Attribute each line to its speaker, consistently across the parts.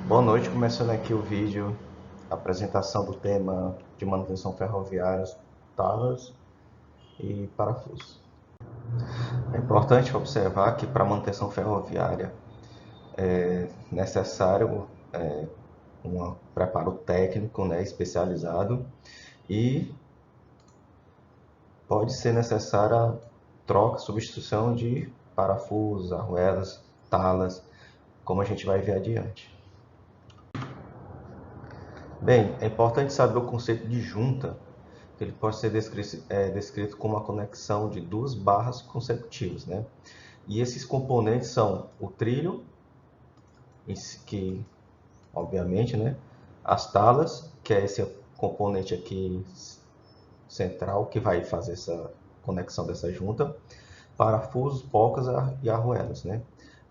Speaker 1: Boa noite, começando aqui o vídeo, apresentação do tema de manutenção ferroviária, talas e parafusos. É importante observar que para manutenção ferroviária é necessário um preparo técnico, especializado, e pode ser necessária a troca, substituição de parafusos, arruelas, talas, como a gente vai ver adiante. Bem, é importante saber o conceito de junta, que ele pode ser descrito como a conexão de duas barras consecutivas, E esses componentes são o trilho, que obviamente, as talas, que é esse componente aqui central que vai fazer essa conexão dessa junta, parafusos, polcas e arruelas,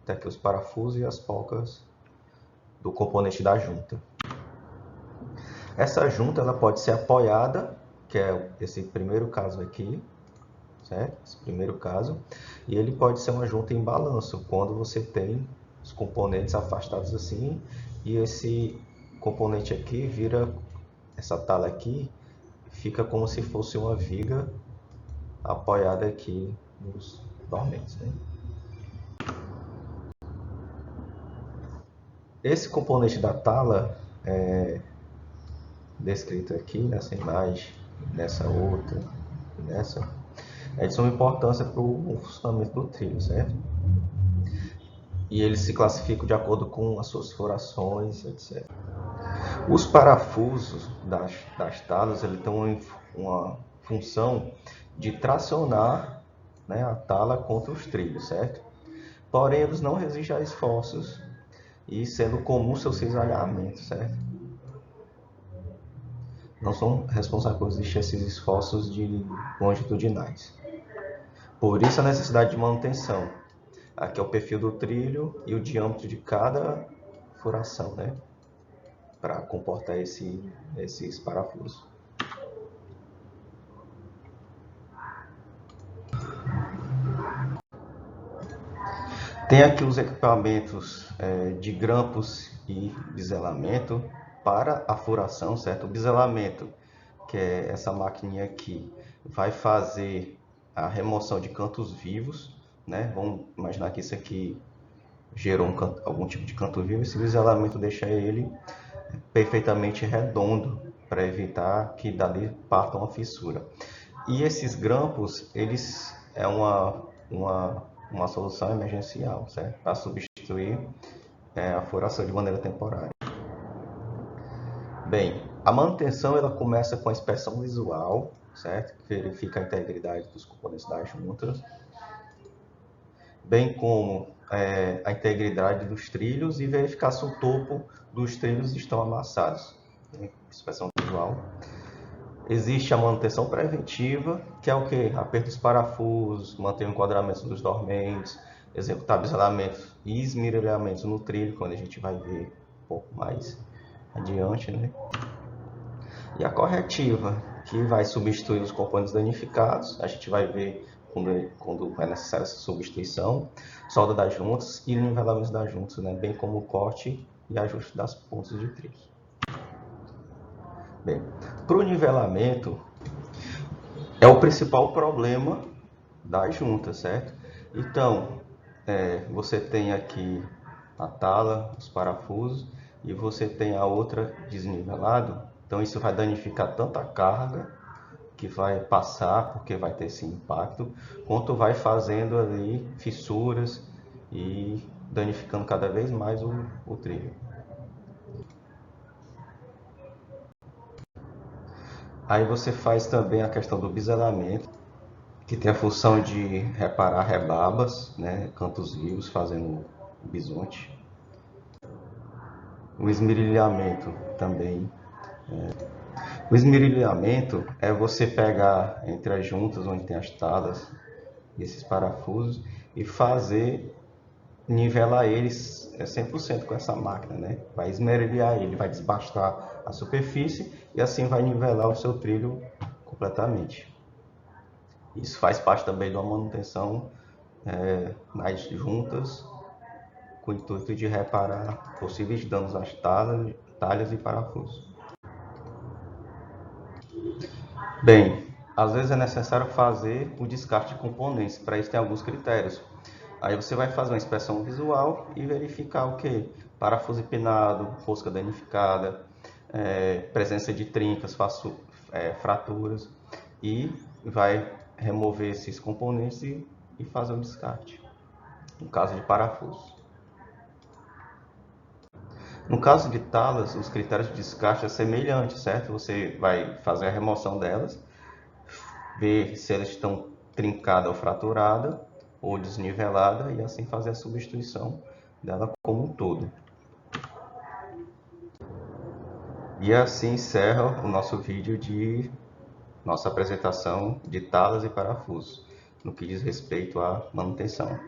Speaker 1: Até aqui os parafusos e as polcas do componente da junta. Essa junta ela pode ser apoiada, que é esse primeiro caso aqui, certo? Esse primeiro caso, e ele pode ser uma junta em balanço, quando você tem os componentes afastados assim, e esse componente aqui vira, essa tala aqui, fica como se fosse uma viga apoiada aqui nos dormentes, Esse componente da tala é descrito aqui nessa imagem, nessa outra, nessa, é de suma importância para o funcionamento do trilho, certo? E eles se classificam de acordo com as suas furações, etc. Os parafusos das talas ele têm uma função de tracionar a tala contra os trilhos, certo? Porém, eles não resistem a esforços e sendo comum seu cisalhamento, certo? Não são responsáveis por existir esses esforços longitudinais. Por isso a necessidade de manutenção. Aqui é o perfil do trilho e o diâmetro de cada furação, para comportar esses parafusos. Tem aqui os equipamentos de grampos e biselamento para a furação, certo? O biselamento, que é essa maquininha aqui, vai fazer a remoção de cantos vivos, Vamos imaginar que isso aqui gerou algum tipo de canto vivo, esse biselamento deixa ele perfeitamente redondo para evitar que dali parta uma fissura. E esses grampos, eles é uma solução emergencial, certo? Para substituir a furação de maneira temporária. Bem, a manutenção ela começa com a inspeção visual, certo? Que verifica a integridade dos componentes das juntas, bem como a integridade dos trilhos e verificar se o topo dos trilhos estão amassados. Inspeção visual. Existe a manutenção preventiva, que é o que? Aperto dos parafusos, manter o enquadramento dos dormentes, executar biselamentos e esmerilhamentos no trilho, quando a gente vai ver um pouco mais adiante, E a corretiva, que vai substituir os componentes danificados, a gente vai ver quando é necessária essa substituição, solda das juntas e nivelamento das juntas, bem como o corte e ajuste das pontas de trilhos. Bem, para o nivelamento, é o principal problema das juntas, certo? Então, você tem aqui a tala, os parafusos, e você tem a outra desnivelado. Então, isso vai danificar tanto a carga que vai passar, porque vai ter esse impacto, quanto vai fazendo ali fissuras e danificando cada vez mais o trilho. Aí você faz também a questão do biselamento, que tem a função de reparar rebabas, cantos vivos, fazendo bisonte. O esmerilhamento também. O esmerilhamento é você pegar entre as juntas onde tem as talas e esses parafusos e fazer nivelar eles 100% com essa máquina, Vai esmerilhar ele, vai desbastar a superfície e assim vai nivelar o seu trilho completamente. Isso faz parte também de uma manutenção nas juntas com o intuito de reparar possíveis danos às talhas e parafusos. Bem, às vezes é necessário fazer o descarte de componentes, para isso tem alguns critérios. Aí você vai fazer uma inspeção visual e verificar o que? Parafuso empinado, rosca danificada, presença de trincas, fraturas, e vai remover esses componentes e fazer um descarte, no caso de parafuso. No caso de talas, os critérios de descarte é semelhante, certo? Você vai fazer a remoção delas, ver se elas estão trincadas ou fraturadas, ou desnivelada, e assim fazer a substituição dela como um todo. E assim encerra o nosso vídeo de nossa apresentação de talas e parafusos, no que diz respeito à manutenção.